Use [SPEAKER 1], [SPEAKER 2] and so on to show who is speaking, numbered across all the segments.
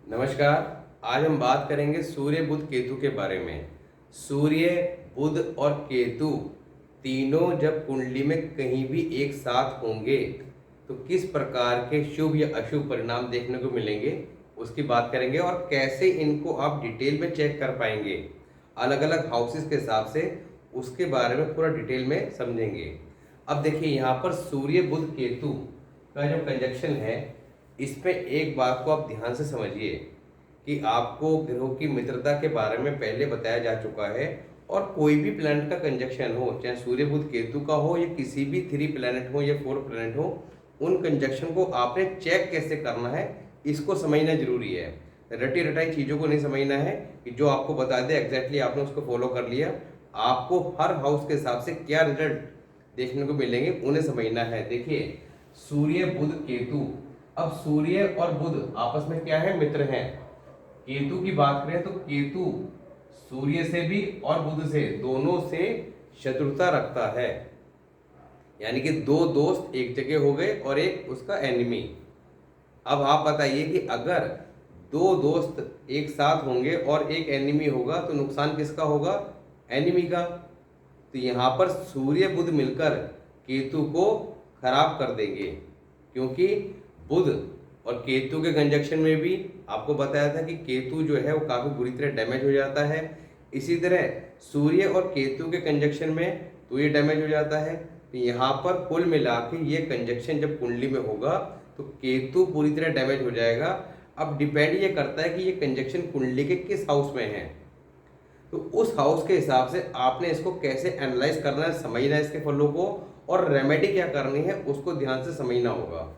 [SPEAKER 1] नमस्कार। आज हम बात करेंगे सूर्य बुध केतु के बारे में। सूर्य, बुध और केतु तीनों जब कुंडली में कहीं भी एक साथ होंगे तो किस प्रकार के शुभ या अशुभ परिणाम देखने को मिलेंगे उसकी बात करेंगे, और कैसे इनको आप डिटेल में चेक कर पाएंगे अलग अलग हाउसेस के हिसाब से, उसके बारे में पूरा डिटेल में समझेंगे। अब देखिए, यहाँ पर सूर्य बुध केतु का जो कंजक्शन है, इसमें एक बात को आप ध्यान से समझिए कि आपको ग्रहों की मित्रता के बारे में पहले बताया जा चुका है, और कोई भी प्लैनेट का कंजक्शन हो, चाहे सूर्य बुध केतु का हो या किसी भी 3 प्लैनेट हो या 4 प्लैनेट हो, उन कंजक्शन को आपने चेक कैसे करना है इसको समझना जरूरी है। रटी रटाई चीज़ों को नहीं समझना है कि जो आपको बता दे एग्जैक्टली आपने उसको फॉलो कर लिया। आपको हर हाउस के हिसाब से क्या रिजल्ट देखने को मिलेंगे उन्हें समझना है। देखिए, सूर्य बुध केतु, अब सूर्य और बुध आपस में क्या है, मित्र हैं। केतु की बात करें तो केतु सूर्य से भी और बुध से, दोनों से शत्रुता रखता है, यानी कि दो दोस्त एक जगह हो गए और एक उसका एनिमी। अब आप बताइए कि अगर दो दोस्त एक साथ होंगे और एक एनिमी होगा तो नुकसान किसका होगा, एनिमी का। तो यहाँ पर सूर्य बुध मिलकर केतु को खराब कर देंगे, क्योंकि बुध और केतु के कंजक्शन में भी आपको बताया था कि केतु जो है वो काफ़ी बुरी तरह डैमेज हो जाता है। इसी तरह सूर्य और केतु के कंजक्शन में तो ये डैमेज हो जाता है। तो यहाँ पर कुल मिला के ये कंजक्शन जब कुंडली में होगा तो केतु पूरी तरह डैमेज हो जाएगा। अब डिपेंड ये करता है कि ये कंजक्शन कुंडली के किस हाउस में है, तो उस हाउस के हिसाब से आपने इसको कैसे एनालाइज करना है, समझना है इसके फलों को, और रेमेडी क्या करनी है उसको ध्यान से समझना होगा।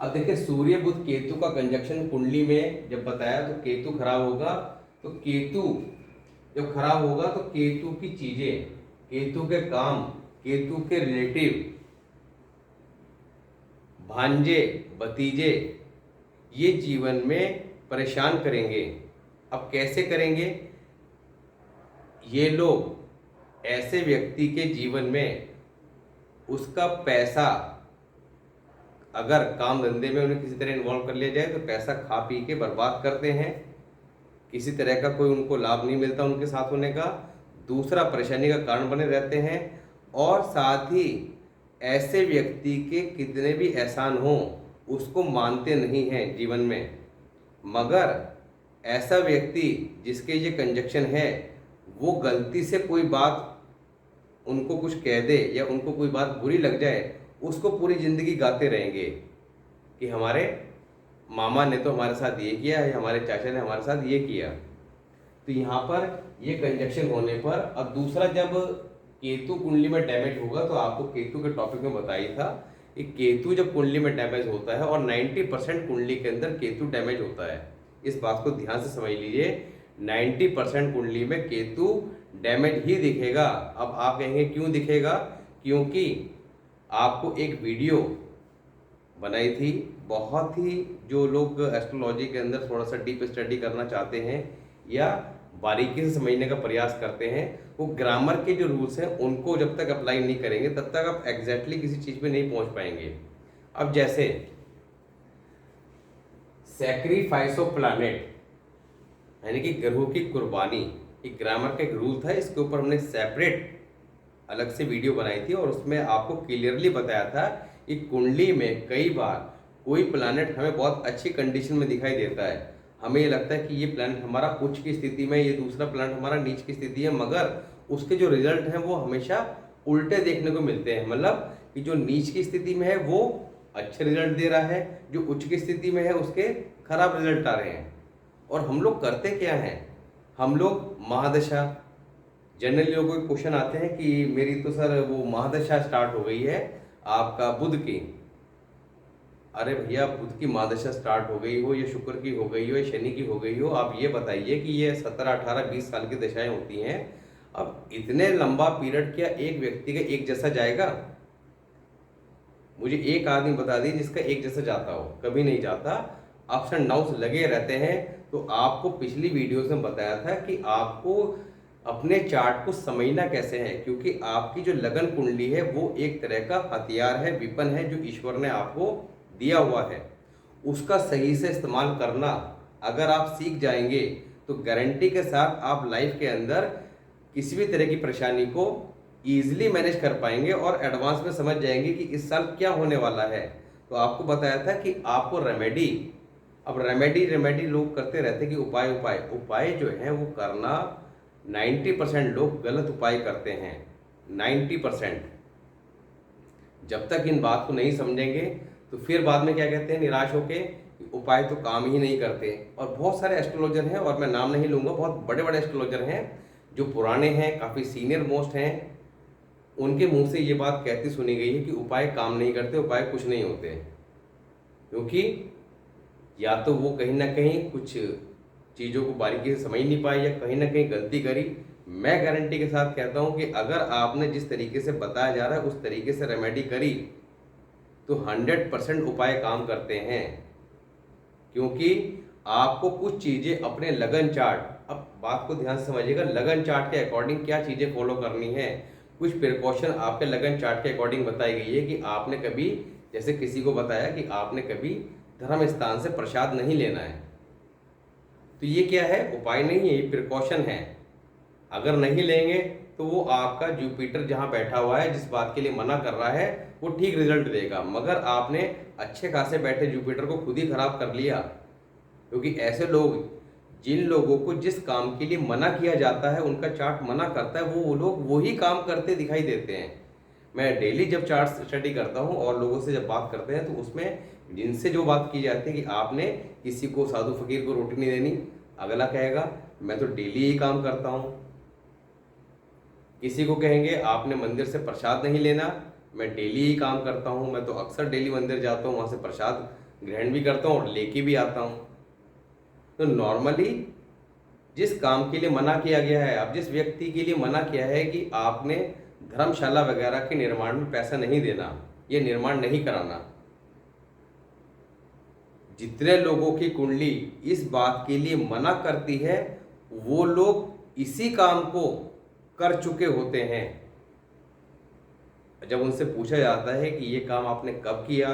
[SPEAKER 1] अब देखिए, सूर्य बुध केतु का कंजक्शन कुंडली में जब बताया तो केतु खराब होगा। तो केतु जब खराब होगा तो केतु की चीजें, केतु के काम, केतु के रिलेटिव, भांजे, भतीजे, ये जीवन में परेशान करेंगे। अब कैसे करेंगे, ये लोग ऐसे व्यक्ति के जीवन में उसका पैसा, अगर काम धंधे में उन्हें किसी तरह इन्वॉल्व कर लिया जाए तो पैसा खा पी के बर्बाद करते हैं। किसी तरह का कोई उनको लाभ नहीं मिलता उनके साथ होने का। दूसरा, परेशानी का कारण बने रहते हैं। और साथ ही ऐसे व्यक्ति के कितने भी एहसान हों उसको मानते नहीं हैं जीवन में। मगर ऐसा व्यक्ति जिसके ये कंजक्शन है, वो गलती से कोई बात उनको कुछ कह दे या उनको कोई बात बुरी लग जाए, उसको पूरी ज़िंदगी गाते रहेंगे कि हमारे मामा ने तो हमारे साथ ये किया है, हमारे चाचा ने हमारे साथ ये किया। तो यहाँ पर ये कंजक्शन होने पर, अब दूसरा, जब केतु कुंडली में डैमेज होगा तो आपको केतु के टॉपिक में बताया था कि केतु जब कुंडली में डैमेज होता है, और 90% कुंडली के अंदर केतु डैमेज होता है, इस बात को ध्यान से समझ लीजिए। 90% कुंडली में केतु डैमेज ही दिखेगा। अब आप कहेंगे क्यों दिखेगा, क्योंकि आपको एक वीडियो बनाई थी, बहुत ही जो लोग एस्ट्रोलॉजी के अंदर थोड़ा सा डीप स्टडी करना चाहते हैं या बारीकी से समझने का प्रयास करते हैं, वो ग्रामर के जो रूल्स हैं उनको जब तक अप्लाई नहीं करेंगे तब तक आप एग्जैक्टली किसी चीज़ पे नहीं पहुंच पाएंगे। अब जैसे सैक्रिफाइस ऑफ प्लैनेट, यानी कि ग्रहों की कुर्बानी, एक ग्रामर का एक रूल था, इसके ऊपर हमने सेपरेट अलग से वीडियो बनाई थी और उसमें आपको क्लियरली बताया था कि कुंडली में कई बार कोई प्लैनेट हमें बहुत अच्छी कंडीशन में दिखाई देता है, हमें ये लगता है कि ये प्लैनेट हमारा उच्च की स्थिति में, ये दूसरा प्लैनेट हमारा नीच की स्थिति है, मगर उसके जो रिजल्ट हैं वो हमेशा उल्टे देखने को मिलते हैं। मतलब कि जो नीच की स्थिति में है वो अच्छे रिजल्ट दे रहा है, जो उच्च की स्थिति में है उसके खराब रिजल्ट आ रहे हैं। और हम लोग करते क्या हैं, हम लोग महादशा, जनरली लोगों के क्वेश्चन आते हैं कि मेरी तो सर वो महादशा स्टार्ट हो गई है आपका बुध की। अरे भैया, बुध की महादशा स्टार्ट हो गई हो या शुक्र की हो गई हो या शनि की हो गई हो, आप ये बताइए कि ये 17, 18, 20 साल की दशाएं होती हैं। अब इतने लंबा पीरियड क्या एक व्यक्ति का एक जैसा जाएगा? मुझे एक आदमी बता दी जिसका एक जैसा जाता हो, कभी नहीं जाता। अप्स एंड डाउन्स लगे रहते हैं। तो आपको पिछली वीडियोस में बताया था कि आपको अपने चार्ट को समझना कैसे है, क्योंकि आपकी जो लगन कुंडली है वो एक तरह का हथियार है, विपन है जो ईश्वर ने आपको दिया हुआ है। उसका सही से इस्तेमाल करना अगर आप सीख जाएंगे तो गारंटी के साथ आप लाइफ के अंदर किसी भी तरह की परेशानी को ईजिली मैनेज कर पाएंगे और एडवांस में समझ जाएंगे कि इस साल क्या होने वाला है। तो आपको बताया था कि आपको रेमेडी, अब रेमेडी रेमेडी लोग करते रहते कि उपाय उपाय उपाय जो है वो करना 90% लोग गलत उपाय करते हैं। 90% जब तक इन बात को नहीं समझेंगे तो फिर बाद में क्या कहते हैं, निराश होके उपाय तो काम ही नहीं करते। और बहुत सारे एस्ट्रोलॉजर हैं, और मैं नाम नहीं लूँगा, बहुत बड़े बड़े एस्ट्रोलॉजर हैं जो पुराने हैं, काफ़ी सीनियर मोस्ट हैं, उनके मुंह से ये बात कहती सुनी गई है कि उपाय काम नहीं करते, उपाय कुछ नहीं होते। क्योंकि या तो वो कहीं ना कहीं कुछ चीज़ों को बारीकी से समझ नहीं पाए या कहीं ना कहीं गलती करी। मैं गारंटी के साथ कहता हूँ कि अगर आपने जिस तरीके से बताया जा रहा है उस तरीके से रेमेडी करी तो 100% उपाय काम करते हैं। क्योंकि आपको कुछ चीज़ें अपने लगन चार्ट, अब बात को ध्यान से समझिएगा, लगन चार्ट के अकॉर्डिंग क्या चीज़ें फॉलो करनी है। कुछ प्रिकॉशन आपके लगन चार्ट के अकॉर्डिंग बताई गई है कि आपने कभी, जैसे किसी को बताया कि आपने कभी धर्म स्थान से प्रसाद नहीं लेना है, तो ये क्या है, उपाय नहीं है, ये प्रिकॉशन है। अगर नहीं लेंगे तो वो आपका जुपिटर जहाँ बैठा हुआ है, जिस बात के लिए मना कर रहा है, वो ठीक रिजल्ट देगा। मगर आपने अच्छे खासे बैठे जुपिटर को खुद ही खराब कर लिया। क्योंकि ऐसे लोग, जिन लोगों को जिस काम के लिए मना किया जाता है उनका चार्ट मना करता है, वो लोग वही काम करते दिखाई देते हैं। मैं डेली जब चार्ट स्टडी करता हूँ और लोगों से जब बात करते हैं तो उसमें जिनसे जो बात की जाती है कि आपने किसी को, साधु फकीर को रोटी नहीं देनी, अगला कहेगा मैं तो डेली यही काम करता हूँ। किसी को कहेंगे आपने मंदिर से प्रसाद नहीं लेना, मैं डेली ही काम करता हूँ, मैं तो अक्सर डेली मंदिर जाता हूँ, वहाँ से प्रसाद ग्रहण भी करता हूँ और लेके भी आता हूँ। तो नॉर्मली जिस काम के लिए मना किया गया है, अब जिस व्यक्ति के लिए मना किया है कि आपने धर्मशाला वगैरह के निर्माण में पैसा नहीं देना, ये निर्माण नहीं कराना, जितने लोगों की कुंडली इस बात के लिए मना करती है वो लोग इसी काम को कर चुके होते हैं। जब उनसे पूछा जाता है कि ये काम आपने कब किया,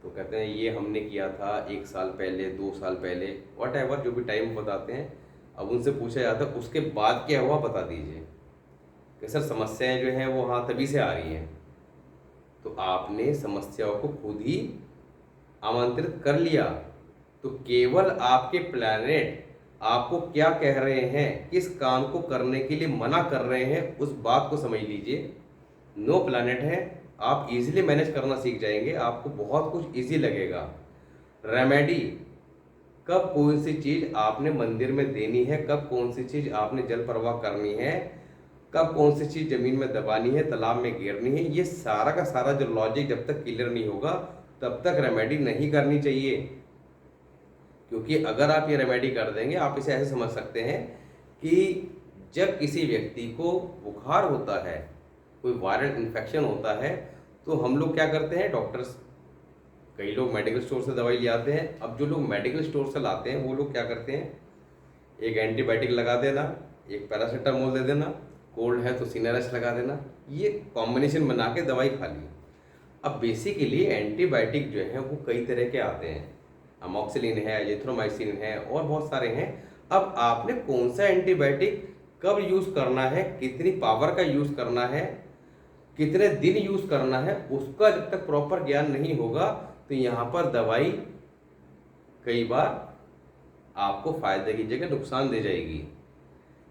[SPEAKER 1] तो कहते हैं ये हमने किया था 1 साल पहले, 2 साल पहले, वट एवर, जो भी टाइम बताते हैं। अब उनसे पूछा जाता है उसके बाद क्या हुआ बता दीजिए, कि सर समस्याएं जो हैं वो हाँ तभी से आ रही हैं। तो आपने समस्याओं को खुद ही आमंत्रित कर लिया। तो केवल आपके प्लैनेट आपको क्या कह रहे हैं, किस काम को करने के लिए मना कर रहे हैं, उस बात को समझ लीजिए। नो प्लैनेट है, आप इजीली मैनेज करना सीख जाएंगे, आपको बहुत कुछ इजी लगेगा। रेमेडी, कब कौन सी चीज़ आपने मंदिर में देनी है, कब कौन सी चीज़ आपने जल प्रवाह करनी है, कब कौन सी चीज़ ज़मीन में दबानी है, तालाब में गिरनी है, ये सारा का सारा जो लॉजिक जब तक क्लियर नहीं होगा तब तक रेमेडी नहीं करनी चाहिए। क्योंकि अगर आप ये रेमेडी कर देंगे, आप इसे ऐसे समझ सकते हैं कि जब किसी व्यक्ति को बुखार होता है, कोई वायरल इन्फेक्शन होता है, तो हम लोग क्या करते हैं, डॉक्टर्स, कई लोग मेडिकल स्टोर से दवाई ले आते हैं। अब जो लोग मेडिकल स्टोर से लाते हैं वो लोग क्या करते हैं, एक एंटीबायोटिक लगा देना, एक पैरासीटामोल दे देना, कोल्ड है तो सिनेरस लगा देना, ये कॉम्बिनेशन बना के दवाई खा ली। अब बेसिकली एंटीबायोटिक जो है वो कई तरह के आते हैं, अमोक्सिलिन है, एजिथ्रोमाइसिन है और बहुत सारे हैं। अब आपने कौन सा एंटीबायोटिक कब यूज़ करना है, कितनी पावर का यूज़ करना है, कितने दिन यूज़ करना है, उसका जब तक प्रॉपर ज्ञान नहीं होगा तो यहाँ पर दवाई कई बार आपको फायदे की जगह नुकसान दे जाएगी।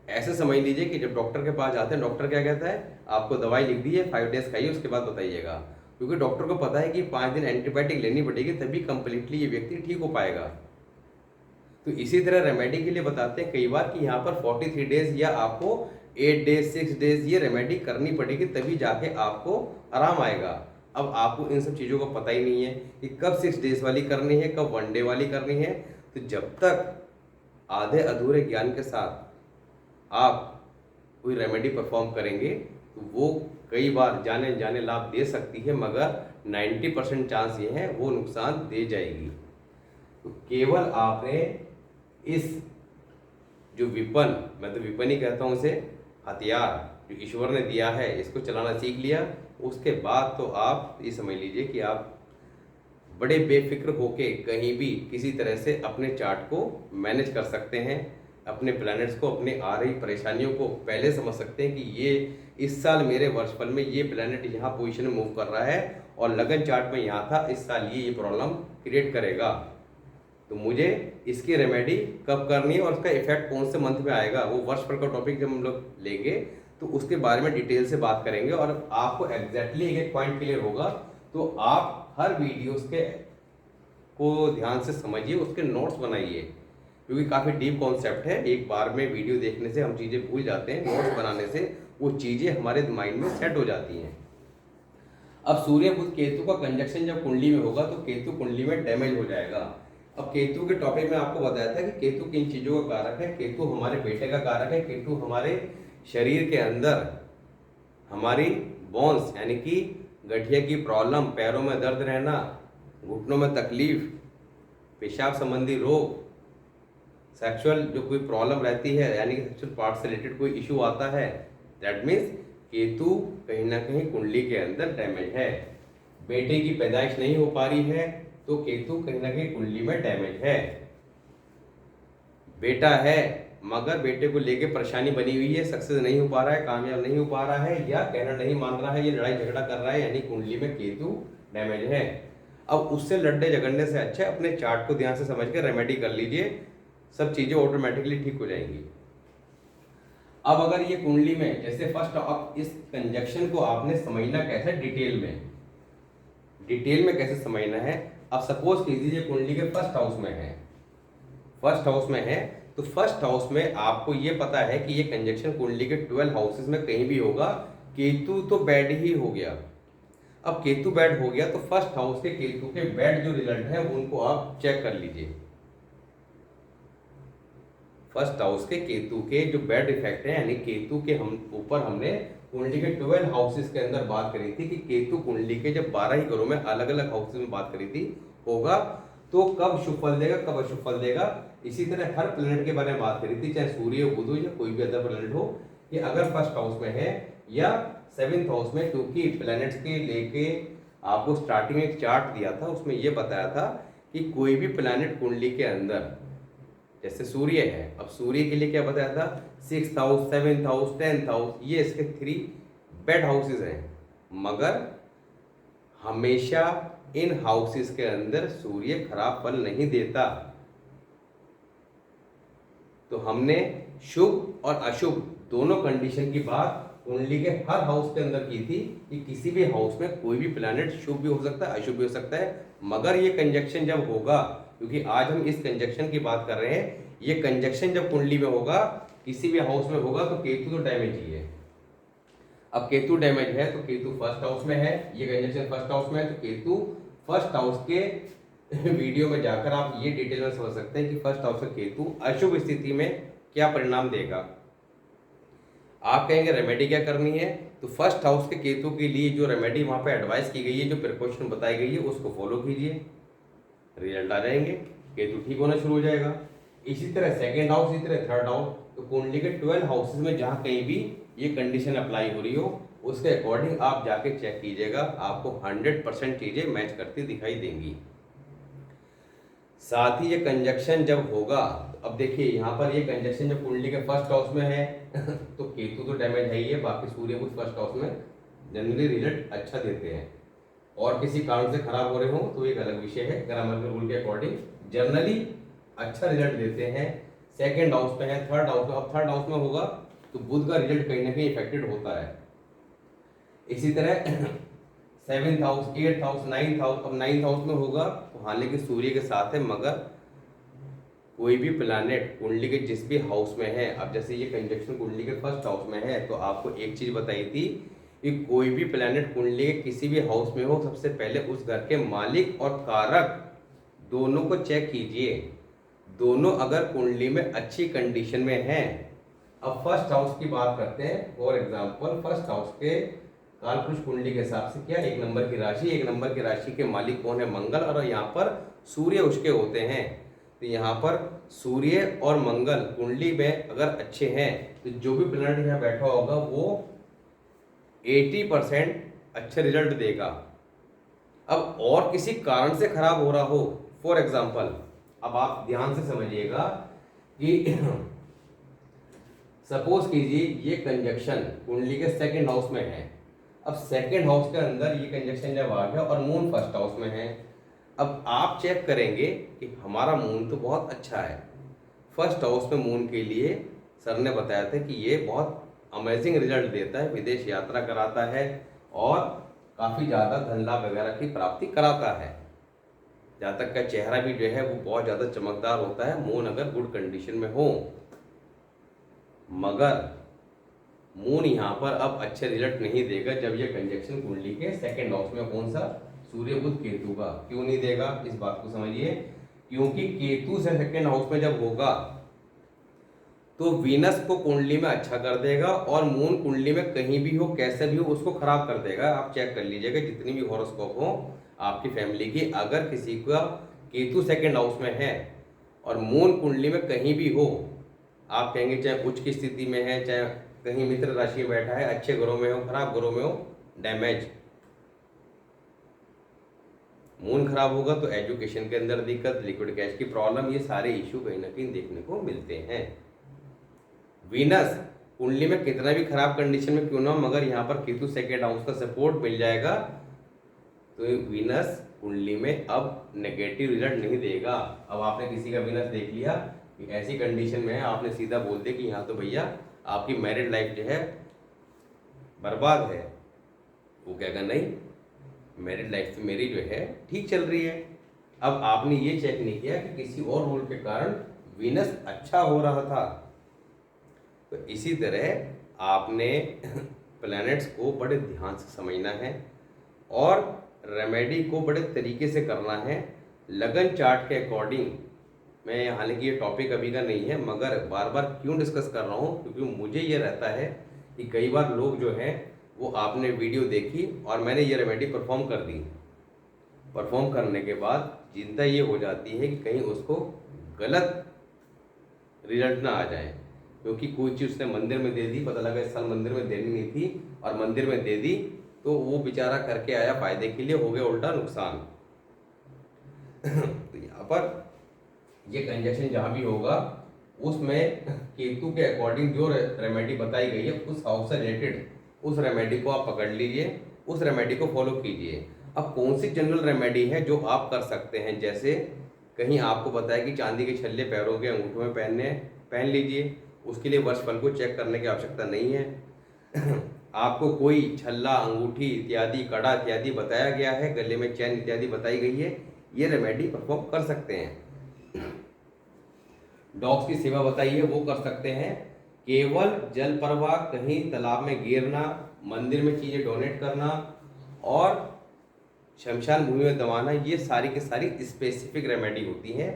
[SPEAKER 1] ऐसे समझ लीजिए कि जब डॉक्टर के पास जाते हैं, डॉक्टर क्या कहता है, आपको दवाई लिख दी है, 5 डेज खाइए, उसके बाद बताइएगा। क्योंकि डॉक्टर को पता है कि 5 दिन एंटीबायोटिक लेनी पड़ेगी तभी कंप्लीटली ये व्यक्ति ठीक हो पाएगा। तो इसी तरह रेमेडी के लिए बताते हैं कई बार कि यहाँ पर 43 डेज या आपको 8 डेज 6 डेज ये रेमेडी करनी पड़ेगी, तभी जाके आपको आराम आएगा। अब आपको इन सब चीज़ों का पता ही नहीं है कि कब 6 डेज वाली करनी है, कब 1 डे वाली करनी है। तो जब तक आधे अधूरे ज्ञान के साथ आप कोई रेमेडी परफॉर्म करेंगे तो वो कई बार जाने जाने लाभ दे सकती है, मगर 90% चांस ये है वो नुकसान दे जाएगी। तो केवल आपने इस जो विपन, मैं तो विपन ही कहता हूँ इसे, हथियार जो ईश्वर ने दिया है, इसको चलाना सीख लिया, उसके बाद तो आप ये समझ लीजिए कि आप बड़े बेफिक्र होके कहीं भी किसी तरह से अपने चार्ट को मैनेज कर सकते हैं, अपने प्लैनेट्स को, अपने आ रही परेशानियों को पहले समझ सकते हैं कि ये इस साल मेरे वर्षफल में ये प्लैनेट यहाँ पोजीशन में मूव कर रहा है और लगन चार्ट में यहाँ था, इस साल ये प्रॉब्लम क्रिएट करेगा, तो मुझे इसकी रेमेडी कब करनी है और उसका इफेक्ट कौन से मंथ में आएगा, वो वर्षफल का टॉपिक जब हम लोग लेंगे तो उसके बारे में डिटेल से बात करेंगे और आपको एग्जैक्टली एक पॉइंट क्लियर होगा। तो आप हर वीडियोस के को ध्यान से समझिए, उसके नोट्स बनाइए, क्योंकि काफ़ी डीप कॉन्सेप्ट है। एक बार में वीडियो देखने से हम चीज़ें भूल जाते हैं, नोट्स बनाने से वो चीज़ें हमारे माइंड में सेट हो जाती हैं। अब सूर्य बुध केतु का कंजक्शन जब कुंडली में होगा तो केतु कुंडली में डैमेज हो जाएगा। अब केतु के टॉपिक में आपको बताया था कि केतु किन चीज़ों का कारक है। केतु हमारे बेटे का कारक है। केतु हमारे शरीर के अंदर हमारी बोन्स यानी कि गठिया की प्रॉब्लम, पैरों में दर्द रहना, घुटनों में तकलीफ, पेशाब संबंधी रोग, सेक्सुअल जो कोई प्रॉब्लम रहती है यानी कि सेक्सुअल पार्ट से रिलेटेड कोई इशू आता है, दैट मीन्स केतु कहीं ना कहीं कुंडली के अंदर डैमेज है। बेटे की पैदाइश नहीं हो पा रही है तो केतु कहीं ना कहीं कुंडली में डैमेज है। बेटा है मगर बेटे को लेके परेशानी बनी हुई है, सक्सेस नहीं हो पा रहा है, कामयाब नहीं हो पा रहा है, या कहना नहीं मान रहा है, ये लड़ाई झगड़ा कर रहा है, यानी कुंडली में केतु डैमेज है। अब उससे लड़ने झगड़ने से अच्छा है अपने चार्ट को ध्यान से समझ कर रेमेडी कर लीजिए, सब चीजें ऑटोमेटिकली ठीक हो जाएंगी। अब अगर ये कुंडली में जैसे फर्स्ट, अब इस कंजक्शन को आपने समझना कैसे डिटेल में कैसे समझना है। अब सपोज कीजिए कुंडली के फर्स्ट हाउस में है तो फर्स्ट हाउस में आपको ये पता है कि ये कंजक्शन कुंडली के 12 हाउसेस में कहीं भी होगा। केतु तो बैड ही हो गया। अब केतु बैड हो गया तो फर्स्ट हाउस के केतु के बैड जो रिजल्ट है उनको आप चेक कर लीजिए। फर्स्ट हाउस के केतु के जो बैड इफेक्ट है यानी केतु के ऊपर हमने कुंडली के 12 हाउसेस के अंदर बात करी थी कि केतु कुंडली के जब 12 ही घरों में अलग अलग हाउसेस में बात करी थी होगा तो कब शुभ फल देगा, कब अशुभ फल देगा। इसी तरह हर प्लेनेट के बारे में बात करी थी, चाहे सूर्य हो, बुध हो या कोई भी अदर प्लेनेट हो, कि अगर फर्स्ट हाउस में है या 7th हाउस में, क्योंकि प्लैनेट्स के लेके आपको स्टार्टिंग में एक चार्ट दिया था, उसमें यह बताया था कि कोई भी प्लैनेट कुंडली के अंदर जैसे सूर्य है, अब सूर्य के लिए क्या बताया था 6th house, 7th house, 10th house, ये इसके 3 बेड हाउसेस हैं, मगर हमेशा इन हाउसेस के अंदर सूर्य खराब फल नहीं देता। तो हमने शुभ और अशुभ दोनों कंडीशन की बात कुंडली के हर हाउस के अंदर की थी कि किसी भी हाउस में कोई भी प्लैनेट शुभ भी हो सकता है, अशुभ भी हो सकता है, मगर ये कंजक्शन जब होगा, क्योंकि आज हम इस कंजक्शन की बात कर रहे हैं, ये कंजक्शन जब कुंडली में होगा, किसी भी हाउस में होगा, तो केतु तो डैमेज ही है। अब केतु डैमेज है तो केतु फर्स्ट हाउस में है, ये कंजक्शन फर्स्ट हाउस में है, तो केतु फर्स्ट हाउस के वीडियो में जाकर आप ये डिटेल में समझ सकते हैं कि फर्स्ट हाउस का केतु अशुभ स्थिति में क्या परिणाम देगा। आप कहेंगे रेमेडी क्या करनी है, तो फर्स्ट हाउस के केतु के लिए जो रेमेडी वहां पे एडवाइस की गई है, जो प्रिकॉशन बताई गई है, उसको फॉलो कीजिए, रिजल्ट आ जाएंगे, केतु ठीक होना शुरू हो जाएगा। इसी तरह सेकेंड हाउस, इसी तरह थर्ड हाउस, तो कुंडली के 12 हाउसेस में जहां कहीं भी ये कंडीशन अप्लाई हो रही हो, उसके अकॉर्डिंग आप जाके चेक कीजिएगा, आपको 100% चीजें मैच करती दिखाई देंगी। साथ ही ये कंजक्शन जब होगा, अब देखिए यहाँ पर ये कंजक्शन जब कुंडली के फर्स्ट हाउस में है तो केतु तो डैमेज है ही है, बाकी सूर्य बुध फर्स्ट हाउस में जनरली रिजल्ट अच्छा देते हैं, और किसी कारण से खराब हो रहे हो तो एक अलग विषय है। ग्रामर के रूल के अकॉर्डिंग जनरली अच्छा रिजल्ट देते हैं। सेकेंड हाउस में है, थर्ड हाउस में, अब थर्ड हाउस में होगा तो बुध का रिजल्ट कहीं ना कहीं इफेक्टेड होता है। इसी तरह 7th house, 8th house, 9th house, अब 9th हाउस में होगा तो हालांकि सूर्य के साथ है, मगर कोई भी प्लैनेट कुंडली के जिस भी हाउस में है, अब जैसे ये कंजक्शन कुंडली के फर्स्ट हाउस में है, तो आपको एक चीज बताई थी कि कोई भी प्लैनेट कुंडली के किसी भी हाउस में हो, सबसे पहले उस घर के मालिक और कारक दोनों को चेक कीजिए। दोनों अगर कुंडली में अच्छी कंडीशन में हैं, अब फर्स्ट हाउस की बात करते हैं, फॉर एग्जाम्पल फर्स्ट हाउस के कालपुरुष कुंडली के हिसाब से क्या, 1 नंबर की राशि, 1 नंबर की राशि के मालिक कौन है, मंगल, और यहाँ पर सूर्य उसके होते हैं। तो यहाँ पर सूर्य और मंगल कुंडली में अगर अच्छे हैं तो जो भी प्लैनेट यहाँ बैठा होगा वो 80% अच्छे रिजल्ट देगा। अब और किसी कारण से खराब हो रहा हो, फॉर एग्जाम्पल, अब आप ध्यान से समझिएगा कि सपोज कीजिए ये कंजक्शन कुंडली के सेकंड हाउस में है। अब सेकंड हाउस के अंदर ये कंजक्शन जब आ गया और मून फर्स्ट हाउस में है, अब आप चेक करेंगे कि हमारा मून तो बहुत अच्छा है, फर्स्ट हाउस में मून के लिए सर ने बताया था कि ये बहुत अमेजिंग रिजल्ट देता है, विदेश यात्रा कराता है और काफ़ी ज़्यादा धन लाभ वगैरह की प्राप्ति कराता है। जातक का चेहरा भी जो है वो बहुत ज़्यादा चमकदार होता है मून अगर गुड कंडीशन में हो। मगर मून यहाँ पर अब अच्छे रिजल्ट नहीं देगा जब ये कंजक्शन कुंडली के सेकंड हाउस में, कौन सा, सूर्य बुध केतु का। क्यों नहीं देगा, इस बात को समझिए, क्योंकि केतु से सेकंड हाउस में जब होगा तो वीनस को कुंडली में अच्छा कर देगा और मून कुंडली में कहीं भी हो, कैसे भी हो, उसको खराब कर देगा। आप चेक कर लीजिएगा जितनी भी हॉरोस्कोप हो आपकी फैमिली की, अगर किसी का केतु सेकंड हाउस में है और मून कुंडली में कहीं भी हो, आप कहेंगे चाहे उच्च की स्थिति में है, चाहे कहीं मित्र राशि में बैठा है, अच्छे घरों में हो, खराब घरों में हो, डैमेज। मून खराब होगा तो एजुकेशन के अंदर दिक्कत, लिक्विड कैश की प्रॉब्लम, ये सारे इश्यू कहीं ना कहीं देखने को मिलते हैं। वीनस कुंडली में कितना भी खराब कंडीशन में क्यों ना हो, मगर यहाँ पर केतु सेकेंड हाउस का सपोर्ट मिल जाएगा तो वीनस कुंडली में अब नेगेटिव रिजल्ट नहीं देगा। अब आपने किसी का वीनस देख लिया कि ऐसी कंडीशन में है, आपने सीधा बोल दिया कि यहाँ तो भैया आपकी मैरिड लाइफ जो है बर्बाद है। वो कहेगा नहीं, मैरिड लाइफ तो मेरी जो है ठीक चल रही है। अब आपने ये चेक नहीं किया कि किसी और रूल के कारण वीनस अच्छा हो रहा था। तो इसी तरह आपने प्लैनेट्स को बड़े ध्यान से समझना है और रेमेडी को बड़े तरीके से करना है, लगन चार्ट के अकॉर्डिंग। मैं, हालांकि ये टॉपिक अभी का नहीं है, मगर बार बार क्यों डिस्कस कर रहा हूँ, क्योंकि मुझे ये रहता है कि कई बार लोग जो हैं वो आपने वीडियो देखी और मैंने ये रेमेडी परफॉर्म कर दी, परफॉर्म करने के बाद चिंता ये हो जाती है कि कहीं उसको गलत रिजल्ट ना आ जाए, क्योंकि कोई चीज़ उसने मंदिर में दे दी, पता लगा इस साल मंदिर में देनी नहीं थी और मंदिर में दे दी तो वो बेचारा करके आया फायदे के लिए, हो गया उल्टा नुकसान। तो यहाँ पर ये कंजक्शन जहाँ भी होगा उसमें केतु के अकॉर्डिंग जो रेमेडी बताई गई है उस हाउस से रिलेटेड उस रेमेडी को आप पकड़ लीजिए, उस रेमेडी को फॉलो कीजिए। अब कौन सी जनरल रेमेडी है जो आप कर सकते हैं, जैसे कहीं आपको बताया कि चांदी के छल्ले पैरों के अंगूठों में पहन लीजिए, उसके लिए वर्ष फल को चेक करने की आवश्यकता नहीं है। आपको कोई छल्ला, अंगूठी इत्यादि, कड़ा इत्यादि बताया गया है, गले में चैन इत्यादि बताई गई है, ये रेमेडी परफॉर्म कर सकते हैं। डॉग्स की सेवा बताई है वो कर सकते हैं। केवल जल प्रवाह, कहीं तालाब में गिरना, मंदिर में चीज़ें डोनेट करना और शमशान भूमि में दबाना, ये सारी की सारी स्पेसिफिक रेमेडी होती हैं।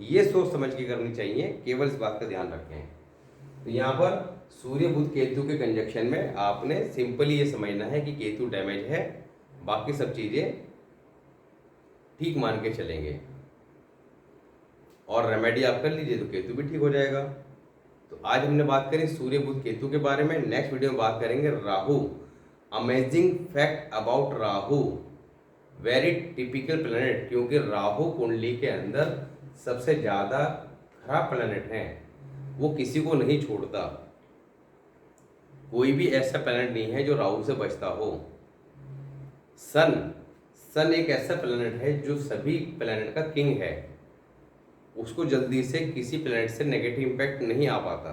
[SPEAKER 1] ये सोच समझ के करनी चाहिए, केवल इस बात का ध्यान रखें। तो यहाँ पर सूर्य बुध केतु के कंजक्शन में आपने सिंपली ये समझना है कि केतु डैमेज है, बाकी सब चीज़ें ठीक मान के चलेंगे और रेमेडी आप कर लीजिए तो केतु भी ठीक हो जाएगा। तो आज हमने बात करी सूर्य बुध केतु के बारे में। नेक्स्ट वीडियो में बात करेंगे Rahu, amazing fact about Rahu, very typical planet, क्योंकि राहु कुंडली के अंदर सबसे ज़्यादा खराब प्लैनेट है, वो किसी को नहीं छोड़ता। कोई भी ऐसा प्लैनेट नहीं है जो राहु से बचता हो। सन एक ऐसा प्लैनेट है जो सभी प्लैनेट का किंग है, उसको जल्दी से किसी प्लैनेट से नेगेटिव इम्पैक्ट नहीं आ पाता।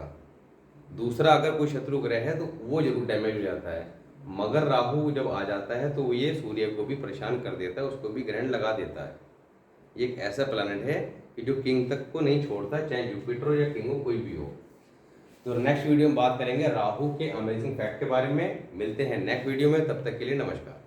[SPEAKER 1] दूसरा, अगर कोई शत्रु ग्रह है तो वो जरूर डैमेज हो जाता है, मगर राहु जब आ जाता है तो ये सूर्य को भी परेशान कर देता है, उसको भी ग्रहण लगा देता है। ये एक ऐसा प्लैनेट है कि जो किंग तक को नहीं छोड़ता, चाहे जुपिटर हो या किंग हो, कोई भी हो। तो नेक्स्ट वीडियो में बात करेंगे राहु के अमेजिंग फैक्ट के बारे में। मिलते हैं नेक्स्ट वीडियो में, तब तक के लिए नमस्कार।